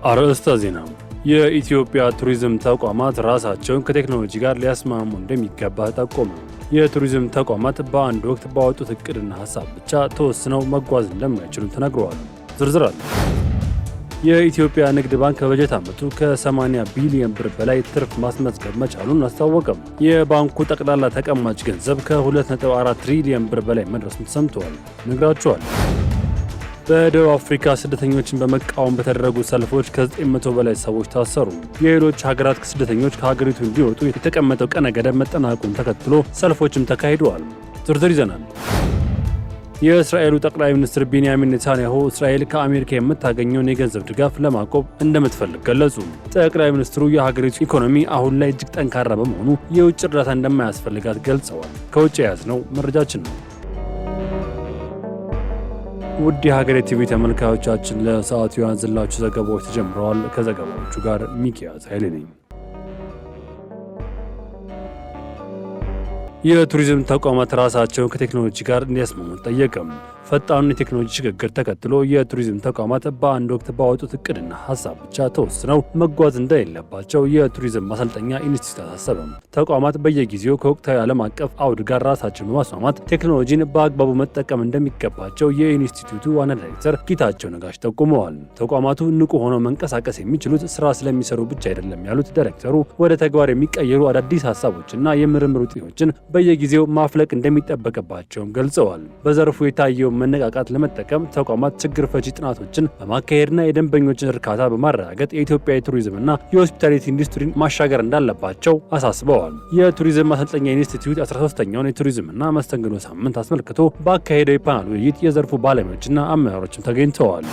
አርዕስተ ዜና። የኢትዮጵያ ቱሪዝም ተቋማት ራሳቸውን ከቴክኖሎጂ ጋር ሊያስማሙ እንደሚገባ ጠቆሙ። የቱሪዝም ተቋማት በአንድ ወቅት ባወጡት እቅድና ሐሳብ ብቻ ተወስነው መጓዝ እንደማይችሉ ተነግረዋል። ዝርዝር አለ። የኢትዮጵያ ንግድ ባንክ በበጀት ዓመቱ ከ80 ቢሊዮን ብር በላይ ትርፍ ማስመዝገብ መቻሉን አስታወቀም። የባንኩ ጠቅላላ ተቀማጭ ገንዘብ ከ2.4 ትሪሊዮን ብር በላይ መድረሱን ተሰምቷል። ነግራችኋል። በደቡብ አፍሪካ ስደተኞችን በመቃወም በተደረጉ ሰልፎች ከ900 በላይ ሰዎች ታሰሩ። የሌሎች ሀገራት ስደተኞች ከሀገሪቱ እንዲወጡ የተቀመጠው ቀነ ገደብ መጠናቀቁን ተከትሎ ሰልፎችም ተካሂደዋል። ዝርዝር ይዘናል። የእስራኤሉ ጠቅላይ ሚኒስትር ቤንያሚን ኔታንያሁ እስራኤል ከአሜሪካ የምታገኘውን የገንዘብ ድጋፍ ለማቆም እንደምትፈልግ ገለጹ። ጠቅላይ ሚኒስትሩ የሀገሪቱ ኢኮኖሚ አሁን ላይ እጅግ ጠንካራ በመሆኑ የውጭ እርዳታ እንደማያስፈልጋት ገልጸዋል። ከውጭ የያዝነው መረጃችን ነው። ውድ የሀገሬ ቲቪ ተመልካዮቻችን ለሰዓቱ ያዝንላችሁ ዘገባዎች ተጀምረዋል። ከዘገባዎቹ ጋር ሚኪያስ ኃይሌ ነኝ። የቱሪዝም ተቋማት ራሳቸውን ከቴክኖሎጂ ጋር እንዲያስማሙ ጠየቀም። ፈጣኑን የቴክኖሎጂ ሽግግር ተከትሎ የቱሪዝም ተቋማት በአንድ ወቅት ባወጡት እቅድና ሐሳብ ብቻ ተወስነው መጓዝ እንደሌለባቸው የቱሪዝም ማሰልጠኛ ኢንስቲትዩት አሳሰበም። ተቋማት በየጊዜው ከወቅታዊ ዓለም አቀፍ አውድ ጋር ራሳቸውን በማስማማት ቴክኖሎጂን በአግባቡ መጠቀም እንደሚገባቸው የኢንስቲትዩቱ ዋና ዳይሬክተር ጌታቸው ነጋሽ ጠቁመዋል። ተቋማቱ ንቁ ሆነው መንቀሳቀስ የሚችሉት ስራ ስለሚሰሩ ብቻ አይደለም ያሉት ዳይሬክተሩ ወደ ተግባር የሚቀየሩ አዳዲስ ሐሳቦችና የምርምር ውጤቶችን በየጊዜው ማፍለቅ እንደሚጠበቅባቸውም ገልጸዋል። በዘርፉ የታየው መነቃቃት ለመጠቀም ተቋማት ችግር ፈቺ ጥናቶችን በማካሄድና የደንበኞችን እርካታ በማረጋገጥ የኢትዮጵያ የቱሪዝምና የሆስፒታሊቲ ኢንዱስትሪን ማሻገር እንዳለባቸው አሳስበዋል። የቱሪዝም ማሰልጠኛ ኢንስቲትዩት 13ኛውን የቱሪዝምና መስተንግዶ ሳምንት አስመልክቶ ባካሄደው የፓናል ውይይት የዘርፉ ባለሙያዎችና አመራሮችም ተገኝተዋል።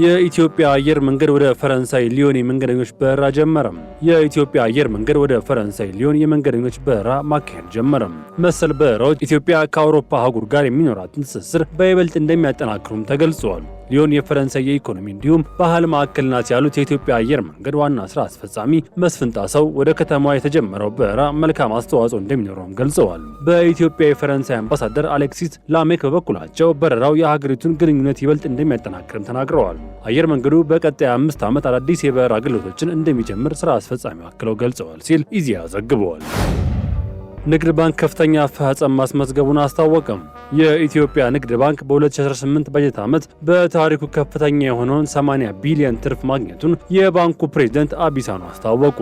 የኢትዮጵያ አየር መንገድ ወደ ፈረንሳይ ሊዮን የመንገደኞች በረራ ጀመረም። የኢትዮጵያ አየር መንገድ ወደ ፈረንሳይ ሊዮን የመንገደኞች በረራ ማካሄድ ጀመረም። መሰል በረራዎች ኢትዮጵያ ከአውሮፓ አህጉር ጋር የሚኖራትን ትስስር በይበልጥ እንደሚያጠናክሩም ተገልጿል። ሊዮን የፈረንሳይ የኢኮኖሚ እንዲሁም ባህል ማዕከል ናት ያሉት የኢትዮጵያ አየር መንገድ ዋና ስራ አስፈጻሚ መስፍን ጣሰው ወደ ከተማዋ የተጀመረው በረራ መልካም አስተዋጽኦ እንደሚኖረውም ገልጸዋል። በኢትዮጵያ የፈረንሳይ አምባሳደር አሌክሲስ ላሜክ በበኩላቸው በረራው የሀገሪቱን ግንኙነት ይበልጥ እንደሚያጠናክርም ተናግረዋል። አየር መንገዱ በቀጣይ 5 ዓመት አዳዲስ የበረራ አገልግሎቶችን እንደሚጀምር ስራ አስፈጻሚው አክለው ገልጸዋል ሲል ኢዜአ ዘግቧል። ንግድ ባንክ ከፍተኛ አፈጻጸም ማስመዝገቡን አስታወቀም። የኢትዮጵያ ንግድ ባንክ በ2018 በጀት ዓመት በታሪኩ ከፍተኛ የሆነውን 80 ቢሊዮን ትርፍ ማግኘቱን የባንኩ ፕሬዝዳንት አቢሳኖ አስታወቁ።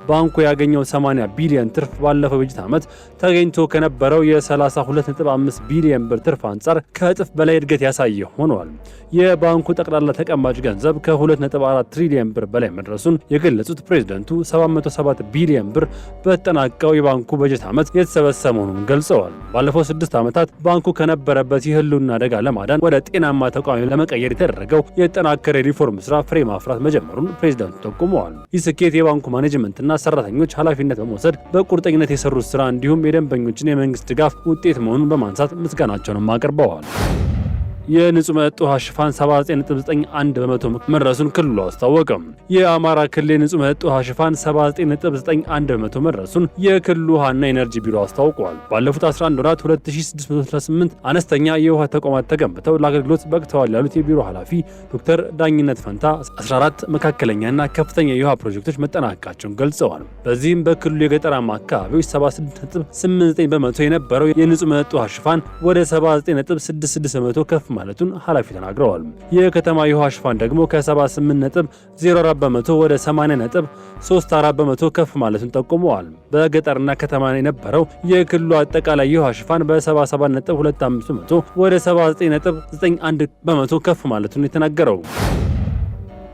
ባንኩ ያገኘው 80 ቢሊዮን ትርፍ ባለፈው በጀት ዓመት ተገኝቶ ከነበረው የ32.5 ቢሊዮን ብር ትርፍ አንጻር ከእጥፍ በላይ እድገት ያሳየ ሆኗል። የባንኩ ጠቅላላ ተቀማጭ ገንዘብ ከ2.4 ትሪሊዮን ብር በላይ መድረሱን የገለጹት ፕሬዝዳንቱ 707 ቢሊዮን ብር በተጠናቀቀው የባንኩ በጀት ዓመት የተሰበሰበ መሆኑን ገልጸዋል። ባለፈው 6 ዓመታት ባንኩ ከነበረበት የህልውና አደጋ ለማዳን ወደ ጤናማ ተቋም ለመቀየር የተደረገው የጠናከረ ሪፎርም ስራ ፍሬ ማፍራት መጀመሩን ፕሬዝዳንቱ ጠቁመዋል። ይህ ስኬት የባንኩ ማኔጅመንትና ሰራተኞች ኃላፊነት በመውሰድ በቁርጠኝነት የሰሩት ስራ እንዲሁም የደንበኞችን የመንግስት ድጋፍ ውጤት መሆኑን በማንሳት ምስጋናቸውንም አቅርበዋል። የንጹህ መጠጥ ውሃ ሽፋን 79.91 በመቶ መድረሱን ክልሉ አስታወቀም። የአማራ ክልል የንጹህ መጠጥ ውሃ ሽፋን 79.91 በመቶ መድረሱን የክልሉ ውሃና ኤነርጂ ቢሮ አስታውቋል። ባለፉት 11 ወራት 2668 አነስተኛ የውሃ ተቋማት ተገንብተው ለአገልግሎት በቅተዋል ያሉት የቢሮ ኃላፊ ዶክተር ዳኝነት ፈንታ 14 መካከለኛና ከፍተኛ የውሃ ፕሮጀክቶች መጠናቀቃቸውን ገልጸዋል። በዚህም በክልሉ የገጠራማ አካባቢዎች 76.89 በመቶ የነበረው የንጹህ መጠጥ ውሃ ሽፋን ወደ 79.66 በመቶ ከፍ ማለቱን ኃላፊ ተናግረዋል። የከተማ የውሃ ሽፋን ደግሞ ከ78.04 በመቶ ወደ 80.34 በመቶ ከፍ ማለቱን ጠቁመዋል። በገጠርና ከተማ የነበረው የክልሉ አጠቃላይ የውሃ ሽፋን በ77.25 በመቶ ወደ 79.91 በመቶ ከፍ ማለቱን የተናገረው።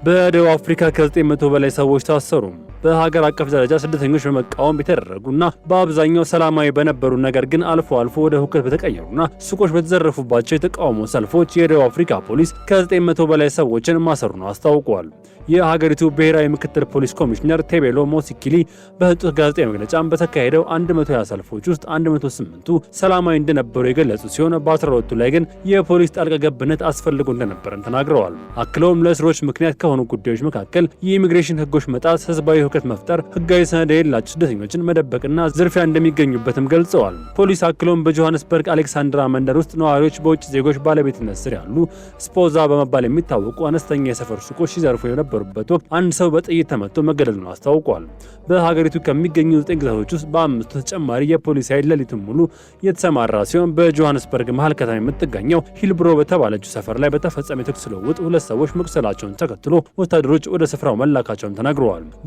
በደቡብ አፍሪካ ከ900 በላይ ሰዎች ታሰሩ። በሀገር አቀፍ ደረጃ ስደተኞች በመቃወም የተደረጉና በአብዛኛው ሰላማዊ በነበሩ ነገር ግን አልፎ አልፎ ወደ ሁከት በተቀየሩና ሱቆች በተዘረፉባቸው የተቃውሞ ሰልፎች የደቡብ አፍሪካ ፖሊስ ከ900 በላይ ሰዎችን ማሰሩን አስታውቋል። የሀገሪቱ ብሔራዊ ምክትል ፖሊስ ኮሚሽነር ቴቤሎ ሞሲኪሊ በሰጡት ጋዜጣዊ መግለጫም በተካሄደው 120 ሰልፎች ውስጥ 108ቱ ሰላማዊ እንደነበሩ የገለጹ ሲሆን በ12ቱ ላይ ግን የፖሊስ ጣልቃ ገብነት አስፈልጎ እንደነበረም ተናግረዋል። አክለውም ለእስሮች ምክንያት ከሆኑ ጉዳዮች መካከል የኢሚግሬሽን ሕጎች መጣስ፣ ህዝባዊ ሁከት መፍጠር፣ ህጋዊ ሰነድ የሌላቸው ስደተኞችን መደበቅና ዝርፊያ እንደሚገኙበትም ገልጸዋል። ፖሊስ አክሎም በጆሃንስበርግ አሌክሳንድራ መንደር ውስጥ ነዋሪዎች በውጭ ዜጎች ባለቤትነት ስር ያሉ ስፖዛ በመባል የሚታወቁ አነስተኛ የሰፈር ሱቆች ሲዘርፉ የነበሩበት ወቅት አንድ ሰው በጥይት ተመቶ መገደሉን አስታውቋል። በሀገሪቱ ከሚገኙ 9 ግዛቶች ውስጥ በ5 ተጨማሪ የፖሊስ ኃይል ሌሊቱን ሙሉ የተሰማራ ሲሆን በጆሃንስበርግ መሃል ከተማ የምትገኘው ሂልብሮ በተባለችው ሰፈር ላይ በተፈጸመ የተኩስ ልውውጥ 2 ሰዎች መቁሰላቸውን ተከትሎ ወታደሮች ወደ ስፍራው መላካቸውን ተናግረዋል።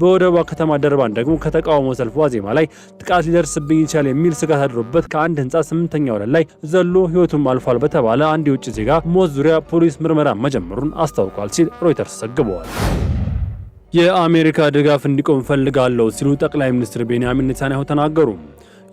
በወደቧ ከተማ ደርባን ደግሞ ከተቃውሞ ሰልፍ ዋዜማ ላይ ጥቃት ሊደርስብኝ ይችላል የሚል ስጋት አድሮበት ከአንድ ህንፃ 8ኛ ወለል ላይ ዘሎ ህይወቱም አልፏል በተባለ አንድ የውጭ ዜጋ ሞት ዙሪያ ፖሊስ ምርመራ መጀመሩን አስታውቋል ሲል ሮይተርስ ዘግቧል። የአሜሪካ ድጋፍ እንዲቆም ፈልጋለሁ ሲሉ ጠቅላይ ሚኒስትር ቤንያሚን ኔታንያሁ ተናገሩ።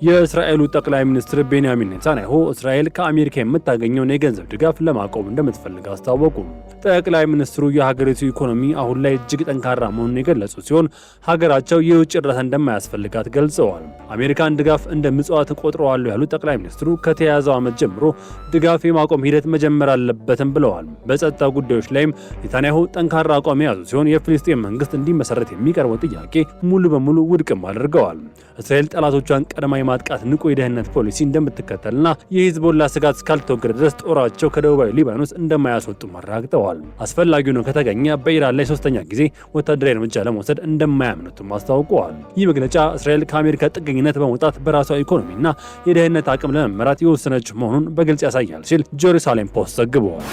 የእስራኤሉ ጠቅላይ ሚኒስትር ቤንያሚን ኔታንያሁ እስራኤል ከአሜሪካ የምታገኘውን የገንዘብ ድጋፍ ለማቆም እንደምትፈልግ አስታወቁ። ጠቅላይ ሚኒስትሩ የሀገሪቱ ኢኮኖሚ አሁን ላይ እጅግ ጠንካራ መሆኑን የገለጹ ሲሆን ሀገራቸው የውጭ እርዳታ እንደማያስፈልጋት ገልጸዋል። አሜሪካን ድጋፍ እንደ ምጽዋት ቆጥረዋል ያሉት ጠቅላይ ሚኒስትሩ ከተያዘው ዓመት ጀምሮ ድጋፍ የማቆም ሂደት መጀመር አለበትም ብለዋል። በጸጥታ ጉዳዮች ላይም ኔታንያሁ ጠንካራ አቋም የያዙ ሲሆን የፍልስጤም መንግስት እንዲመሰረት የሚቀርበው ጥያቄ ሙሉ በሙሉ ውድቅም አድርገዋል። እስራኤል ጠላቶቿን ቀድማ የማጥቃት ንቁ የደህንነት ፖሊሲ እንደምትከተልና የሂዝቦላ ስጋት እስካልተወገደ ድረስ ጦራቸው ከደቡባዊ ሊባኖስ እንደማያስወጡ አረጋግጠዋል። አስፈላጊው ነው ከተገኘ በኢራን ላይ 3ኛ ጊዜ ወታደራዊ እርምጃ ለመውሰድ እንደማያምኑትም አስታውቀዋል። ይህ መግለጫ እስራኤል ከአሜሪካ ጥገኝነት በመውጣት በራሷ ኢኮኖሚና የደህንነት አቅም ለመመራት የወሰነች መሆኑን በግልጽ ያሳያል ሲል ጄሩሳሌም ፖስት ዘግቧል።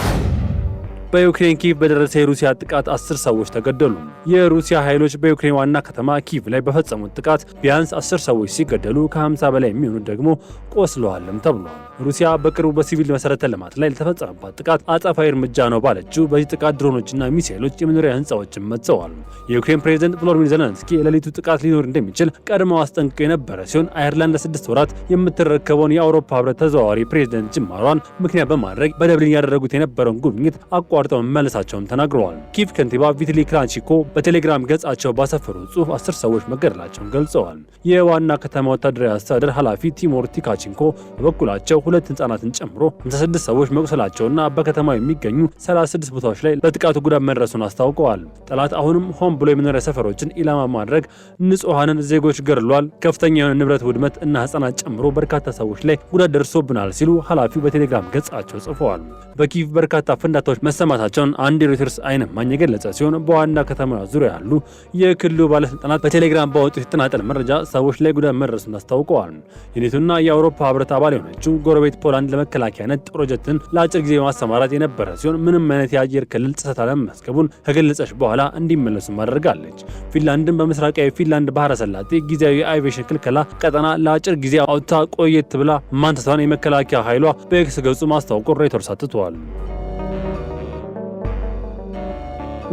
በዩክሬን ኪቭ በደረሰ የሩሲያ ጥቃት 10 ሰዎች ተገደሉ። የሩሲያ ኃይሎች በዩክሬን ዋና ከተማ ኪቭ ላይ በፈጸሙት ጥቃት ቢያንስ 10 ሰዎች ሲገደሉ ከ50 በላይ የሚሆኑት ደግሞ ቆስለዋልም ተብሏል። ሩሲያ በቅርቡ በሲቪል መሰረተ ልማት ላይ ለተፈጸመባት ጥቃት አጸፋዊ እርምጃ ነው ባለችው በዚህ ጥቃት ድሮኖችና ሚሳኤሎች የመኖሪያ ህንፃዎችን መትተዋል። የዩክሬን ፕሬዝዳንት ቮሎዲሚር ዜሌንስኪ የሌሊቱ ጥቃት ሊኖር እንደሚችል ቀድመው አስጠንቅቀው የነበረ ሲሆን አየርላንድ ለ6 ወራት የምትረከበውን የአውሮፓ ህብረት ተዘዋዋሪ ፕሬዝዳንት ጅማሯን ምክንያት በማድረግ በደብሊን ያደረጉት የነበረውን ጉብኝት አቋርጠው መመለሳቸውን ተናግረዋል። ኪቭ ከንቲባ ቪታሊ ክላንቺኮ በቴሌግራም ገጻቸው ባሰፈሩ ጽሑፍ 10 ሰዎች መገደላቸውን ገልጸዋል። የዋና ከተማ ወታደራዊ አስተዳደር ኃላፊ ቲሞር ቲካቺንኮ በበኩላቸው 2 ህጻናትን ጨምሮ 56 ሰዎች መቁሰላቸውና በከተማው የሚገኙ 36 ቦታዎች ላይ ለጥቃቱ ጉዳት መድረሱን አስታውቀዋል። ጠላት አሁንም ሆን ብሎ የመኖሪያ ሰፈሮችን ኢላማ ማድረግ ንጹሃንን ዜጎች ገድሏል፣ ከፍተኛ የሆነ ንብረት ውድመት እና ህጻናት ጨምሮ በርካታ ሰዎች ላይ ጉዳት ደርሶብናል ሲሉ ኃላፊው በቴሌግራም ገጻቸው ጽፈዋል። በኪቭ በርካታ ፍንዳታዎች መሰማታቸውን አንድ የሮይተርስ አይን እማኝ የገለጸ ሲሆን በዋና ከተማ ዙሪያ ያሉ የክልሉ ባለስልጣናት በቴሌግራም ባወጡት የተናጠል መረጃ ሰዎች ላይ ጉዳት መድረሱን አስታውቀዋል። የኔቶና የአውሮፓ ህብረት አባል የሆነችው ጎረቤት ፖላንድ ለመከላከያነት ጦር ጀትን ለአጭር ጊዜ ማሰማራት የነበረ ሲሆን ምንም አይነት የአየር ክልል ጥሰት አለመመስገቡን ከገለጸች በኋላ እንዲመለሱ አድርጋለች። ፊንላንድን በምስራቃዊ ፊንላንድ ባህረ ሰላጤ ጊዜያዊ የአቪዬሽን ክልከላ ቀጠና ለአጭር ጊዜ አውጥታ ቆየት ብላ ማንሳቷን የመከላከያ ኃይሏ በኤክስ ገጹ ማስታወቁን ሮይተርስ አትቷል።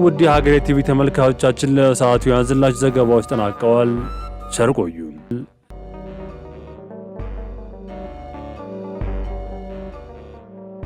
ውድ የሀገሬ ቲቪ ተመልካቾቻችን ለሰዓቱ ያንዝላችሁ ዘገባዎች ተጠናቀዋል። ቸር ቆዩ።